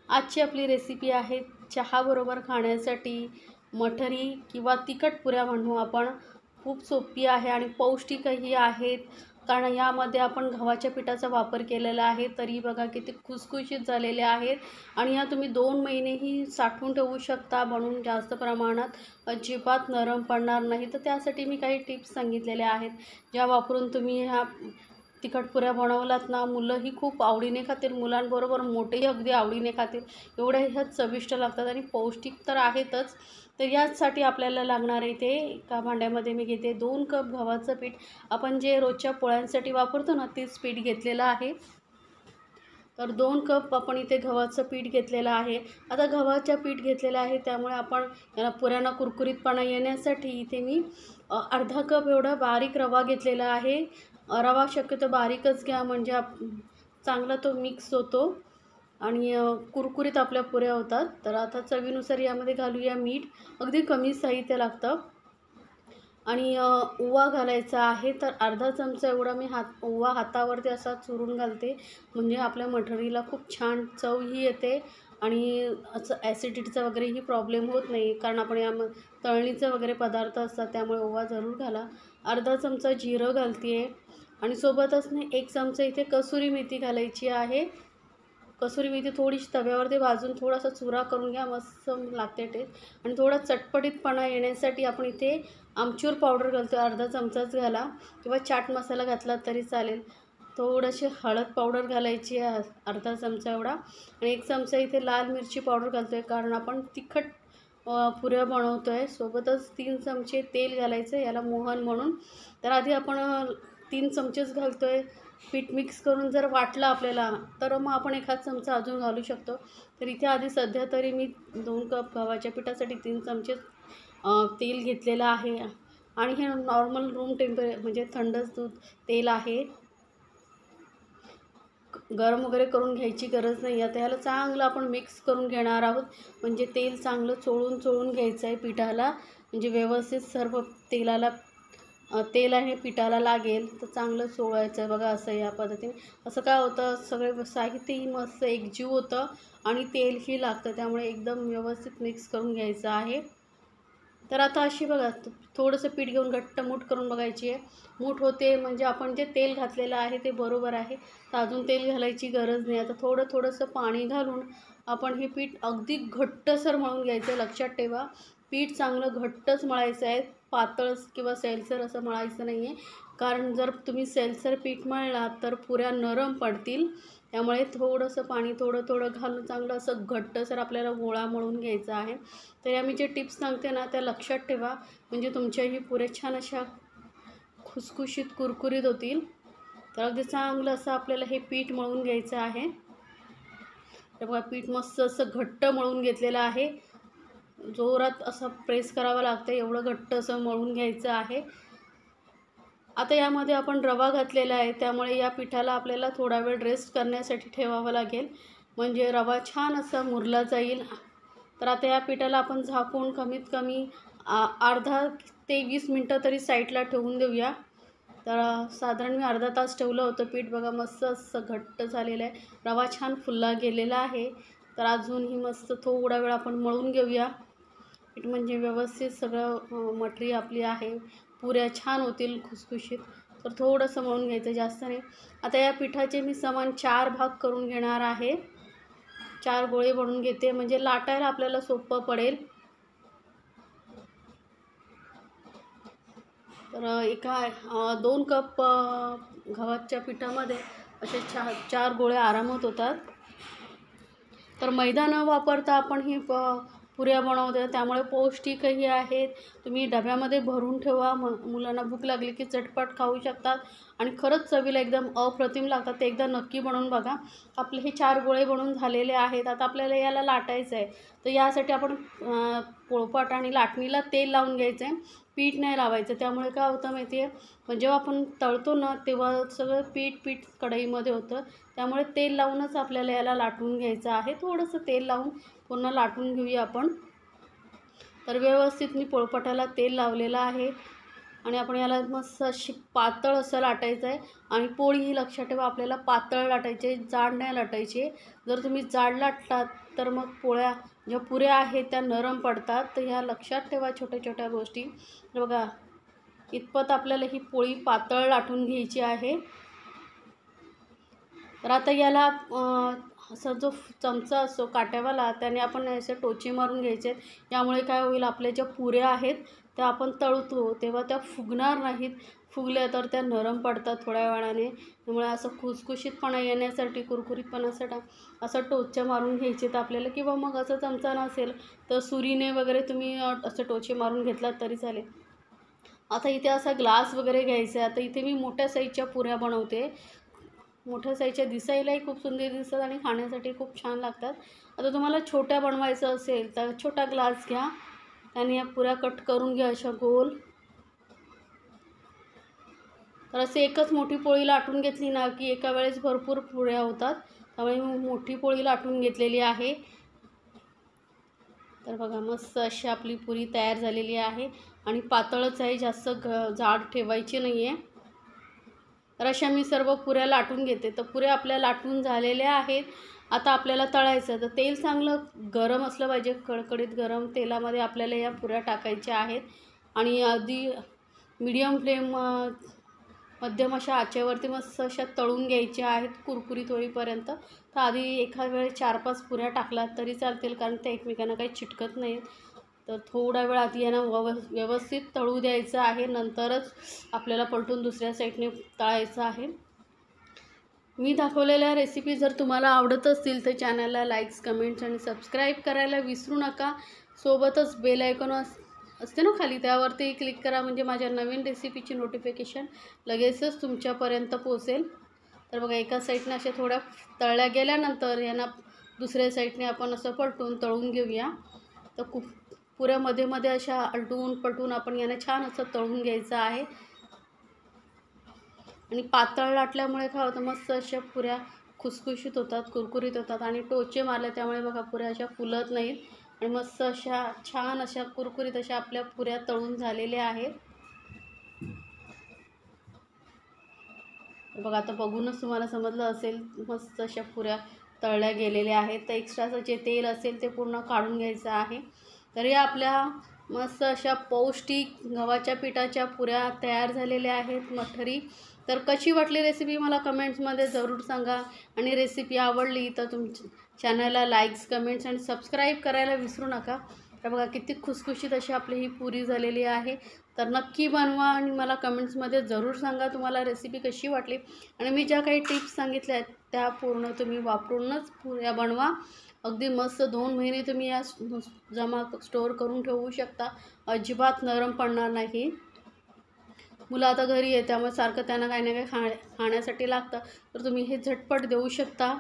आजची आपली रेसिपी आहे चहाबरोबर खाण्यासाठी मठरी किंवा तिखट पुऱ्या म्हणू आपण. खूप सोपी आहे आणि पौष्टिकही आहेत, कारण यामध्ये आपण गव्हाच्या पिठाचा वापर केलेला आहे. तरी बघा किती खुसखुशीत झालेले आहेत आणि या तुम्ही 2 महिनेही साठवून ठेवू शकता बनवून जास्त प्रमाणात. अजिबात नरम पडणार नाही. तर त्यासाठी मी काही टिप्स सांगितलेल्या आहेत, ज्या वापरून तुम्ही ह्या तिखट पुऱ्या बनवलात ना, मुलंही खूप आवडीने खातील, मुलांबरोबर मोठेही अगदी आवडीने खातील. एवढ्या ह्या चविष्ट लागतात आणि पौष्टिक तर आहेतच. तर याचसाठी आपल्याला लागणार आहे ते एका भांड्यामध्ये मी घेते 2 कप गव्हाचं पीठ. आपण जे रोजच्या पोळ्यांसाठी वापरतो ना, तेच पीठ घेतलेलं आहे. तर 2 कप आपण इथे गव्हाचं पीठ घेतलेलं आहे. आता गव्हाचं पीठ घेतलेलं आहे, त्यामुळे आपण याला पुऱ्यांना कुरकुरीतपणा येण्यासाठी इथे मी अर्धा कप एवढा बारीक रवा घेतलेला आहे. रवा शक्यतो बारीकच घ्या, म्हणजे चांगला तो मिक्स होतो आणि कुरकुरीत आपल्या पुऱ्या होतात. तर आता चवीनुसार यामध्ये घालूया मीठ. अगदी कमी साहित्य लागतं. आणि ओवा घालायचा आहे. तर अर्धा चमचा एवढा मी ओवा हातावरती असा चुरून घालते, म्हणजे आपल्या मठरीला खूप छान चवही येते आणि असं ॲसिडिटीचा वगैरेही प्रॉब्लेम होत नाही, कारण आपण तळणीचे वगैरे पदार्थ असतात, त्यामुळे ओवा जरूर घाला. अर्धा चमचा जिरं घालते आहे आणि सोबतच ना 1 चमचा इथे कसुरी मेथी घालायची आहे. कसुरी मेथी थोडीशी तव्यावरती भाजून थोडासा चुरा करून घ्या, मस्त लागते टेस्ट. आणि थोडा चटपटीतपणा येण्यासाठी आपण इथे आमचूर पावडर घालतो, अर्धा चमचाच घाला किंवा चाट मसाला घातला तरी चालेल. थोडीशी हळद पावडर घालायची आहे, अर्धा चमचा एवढा. आणि 1 चमचा इथे लाल मिरची पावडर घालतो आहे, कारण आपण तिखट पुऱ्या बनवतो आहे. सोबतच 3 चमचे तेल घालायचं याला मोहन म्हणून. तर आधी आपण 3 चमचेच घालतो आहे. पीठ मिक्स करून जर वाटलं आपल्याला, तर मग आपण एखाद चमचा अजून घालू शकतो. तर इथे आधी सध्या तरी मी 2 कप गव्हाच्या पिठासाठी 3 चमचे तेल घेतलेलं आहे आणि हे नॉर्मल रूम म्हणजे थंडच दूध तेल आहे. गरम वगैरे करून घ्यायची गरज नाही. आता ह्याला चांगलं आपण मिक्स करून घेणार आहोत, म्हणजे तेल चांगलं चोळून घ्यायचं आहे पिठाला, म्हणजे व्यवस्थित सर्व तेल आहे पिठाला लागेल. तर चांगलं चोळायचं आहे बघा, असं या पद्धतीने. असं काय होतं, सगळे साहित्यही मस्त एकजीव होतं आणि तेलही लागतं, त्यामुळे एकदम व्यवस्थित मिक्स करून घ्यायचं आहे. तर आता अशी बघा, थोडंसं पीठ घेऊन घट्ट मूठ करून बघायची आहे. मूठ होते म्हणजे आपण जे तेल घातलेलं आहे ते बरोबर आहे. तर अजून तेल घालायची गरज नाही. आता थोडंसं पाणी घालून आपण हे पीठ अगदी घट्टसर मळून घ्यायचं आहे. लक्षात ठेवा, पीठ चांगलं घट्टच मळायचं आहे, पातळ किंवा सैलसर असं मळायचं नाही आहे. कारण जर तुम्ही सैलसर पीठ मळलात तर पुऱ्या नरम पडतील. त्यामुळे थोडंसं पाणी थोडं घालून चांगलं असं घट्टसर आपल्याला गोळा मळून घ्यायचा आहे. तर या मी जे टिप्स सांगते ना, त्या लक्षात ठेवा, म्हणजे तुमच्याही पुऱ्या छान अशा खुसखुशीत कुरकुरीत होतील. तर अगदी चांगलं असं आपल्याला हे पीठ मळून घ्यायचं आहे. तर बघा, पीठ मस्त असं घट्ट मळून घेतलेलं आहे. जोरात असं प्रेस करावं लागतं, एवढं घट्ट असं मळून घ्यायचं आहे. आता यामध्ये आपण रवा घातलेला आहे, त्यामुळे या पिठाला आपल्याला थोडा वेळ रेस्ट करण्यासाठी ठेवावं लागेल, म्हणजे रवा छान असा मुरला जाईल. तर आता या पिठाला आपण झाकून कमीत कमी अर्धा ते 20 मिनटं तरी साईडला ठेवून देऊया. तर साधारण मी अर्धा तास ठेवलं होतं पीठ. बघा, मस्त असं घट्ट झालेलं आहे, रवा छान फुलला गेलेला आहे. तर अजूनही मस्त थोडा वेळ आपण मळून घेऊया पीठ, म्हणजे व्यवस्थित सगळं मटरी आपली आहे, पुऱ्या छान होतील खुसखुशीत. तर थोडंसं मळून घ्यायचं, जास्त नाही. आता या पिठाचे मी समान 4 भाग करून घेणार आहे. 4 गोळे बनवून घेते, म्हणजे लाटायला आपल्याला सोपं पडेल. तर एका 2 कप गव्हाच्या पिठामध्ये असे 4 गोळे आरामात होतात. तर मैदा न वापरता आपण ही पुऱ्या बनवतो, त्यामुळे पौष्टिकही आहेत. तुम्ही डब्यामध्ये भरून ठेवा, मुलांना भूक लागली की चटपट खाऊ शकतात आणि खरंच चवीला एकदम अप्रतिम लागतात. ते एकदा नक्की बनवून बघा. आपले हे 4 गोळे बनवून झालेले आहेत. आता आपल्याला याला लाटायचं आहे. तर यासाठी आपण पोळपाट आणि लाटणीला तेल लावून घ्यायचं आहे, पीठ नाही लावायचं. त्यामुळे काय होतं माहिती आहे, म्हणजे जेव्हा आपण तळतो ना, तेव्हा सगळं पीठ कढईमध्ये होतं. त्यामुळे तेल लावूनच आपल्याला याला लाटून घ्यायचं आहे. थोडंसं तेल लावून पुन्हा लाटून घेऊया आपण. तर व्यवस्थित मी पोळपाटाला तेल लावलेलं आहे. आणि आपण याला मस्त अशी पातळ असं लाटायचं आहे. आणि पोळी ही लक्षात ठेवा आपल्याला पातळ लाटायची आहे, जाड नाही लाटायची. जर तुम्ही जाड लाटलात तर मग पोळ्या ज्या पुऱ्या आहेत त्या नरम पडतात. तर ह्या लक्षात ठेवा छोट्या छोट्या गोष्टी. बघा इतपत आपल्याला ही पोळी पातळ लाटून घ्यायची आहे. तर आता याला असा जो चमचा असतो काट्यावाला त्याने आपण असे टोचे मारून घ्यायचे. यामुळे काय होईल, आपल्या ज्या पुऱ्या आहेत त्या आपण तळतो तेव्हा त्या फुगणार नाहीत. फुगल्या तर त्या नरम पडतात थोड्या वेळाने. त्यामुळे असं खुसखुशीतपणा येण्यासाठी कुरकुरीतपणासाठी असं टोचे मारून घ्यायचे तर आपल्याला, किंवा मग असं चमचा नसेल तर सुरीने वगैरे तुम्ही असं टोचे मारून घेतलात तरी चालेल. आता इथे असा ग्लास वगैरे घ्यायचा आहे. आता इथे मी मोठ्या साईजच्या पुऱ्या बनवते. मोठ्या साईजच्या दिसायलाही खूप सुंदर दिसतात आणि खाण्यासाठी खूप छान लागतात. आता तुम्हाला छोट्या बनवायचं असेल तर छोटा ग्लास घ्या. त्याने या पुऱ्या कट करून घ्या अशा गोल. तर असे एकच मोठी पोळी लाटून घेतली ना की एका वेळेस भरपूर पुऱ्या होतात. त्यामुळे मी मोठी पोळी लाटून घेतलेली आहे. तर बघा मस्त अशी आपली पुरी तयार झालेली आहे आणि पातळच आहे, जास्त जाड ठेवायची नाही आहे. तर अशा मी सर्व पुऱ्या लाटून घेते. तर पुऱ्या आपल्या लाटून झालेल्या आहेत. आता आपल्याला तळायचं. तर तेल चांगलं गरम असलं पाहिजे, कडकडीत गरम तेलामध्ये आपल्याला या पुऱ्या टाकायच्या आहेत आणि अगदी मीडियम फ्लेम मध्यम अशा आचेवरती मस्त अशा तळून घ्यायच्या आहेत कुरकुरीत होईपर्यंत. तर आधी एका वेळेस 4-5 पुऱ्या टाकलात तरी चालतील, कारण त्या एकमेकांना काही चिटकत नाहीत. तर थोडा वेळ आधी यांना व्यवस्थित तळू द्यायचं आहे, नंतरच आपल्याला पलटून दुसऱ्या साईडने तळायचं आहे. मी दाखवलेल्या रेसिपी जर तुम्हाला आवडत असतील तर चॅनलला लाईक्स, कमेंट्स आणि सबस्क्राईब करायला विसरू नका. सोबतच बेल आयकॉन असते ना खाली, त्यावरती क्लिक करा, म्हणजे माझ्या नवीन रेसिपीची नोटिफिकेशन लगेचच तुमच्यापर्यंत पोहोचेल. तर बघा एका साईडने अशा थोड्या तळल्या गेल्यानंतर यांना दुसऱ्या साईडने आपण असं पलटून तळून घेऊया. तर पुऱ्या मध्ये मध्ये अशा आलटून पलटून आपण यांना छान असं तळून घ्यायचं आहे. आणि पातळ लाटल्यामुळे काय होतं, मस्त अशा पुऱ्या खुसखुशीत होतात, कुरकुरीत होतात आणि टोचे मारले त्यामुळे बघा पुऱ्या अशा फुलत नाहीत आणि मस्त अशा छान अशा कुरकुरीत अशा आपल्या पुऱ्या तळून झालेल्या आहेत. बघा आता बघूनच तुम्हाला समजलं असेल, मस्त अशा पुऱ्या तळल्या गेलेल्या आहेत. तर एक्स्ट्राचं जे तेल असेल ते पूर्ण काढून घ्यायचं आहे. तर या आपल्या मस्त अशा पौष्टिक गव्हाच्या पिठाच्या पुऱ्या तयार झालेल्या आहेत मठरी. तर कशी वाटली रेसिपी मला कमेंट्समध्ये जरूर सांगा. आणि रेसिपी आवडली तर तुमच्या चॅनलला लाईक्स, कमेंट्स आणि सबस्क्राईब करायला विसरू नका. तर बघा किती खुसखुशीत अशी आपली ही पुरी झालेली आहे. तर नक्की बनवा आणि मला कमेंट्समध्ये जरूर सांगा तुम्हाला रेसिपी कशी वाटली. आणि मी ज्या काही टिप्स सांगितल्या आहेत त्या पूर्ण तुम्ही वापरूनच पुऱ्या बनवा. अगदी मस्त 2 महिने तुम्ही या स्टोअर करून ठेवू शकता. अजिबात नरम पडणार नाही. मुलं आता घरी आहे त्यामुळे सारखं त्यांना काही ना काही खाण्यासाठी लागतं, तर तुम्ही हे झटपट देऊ शकता.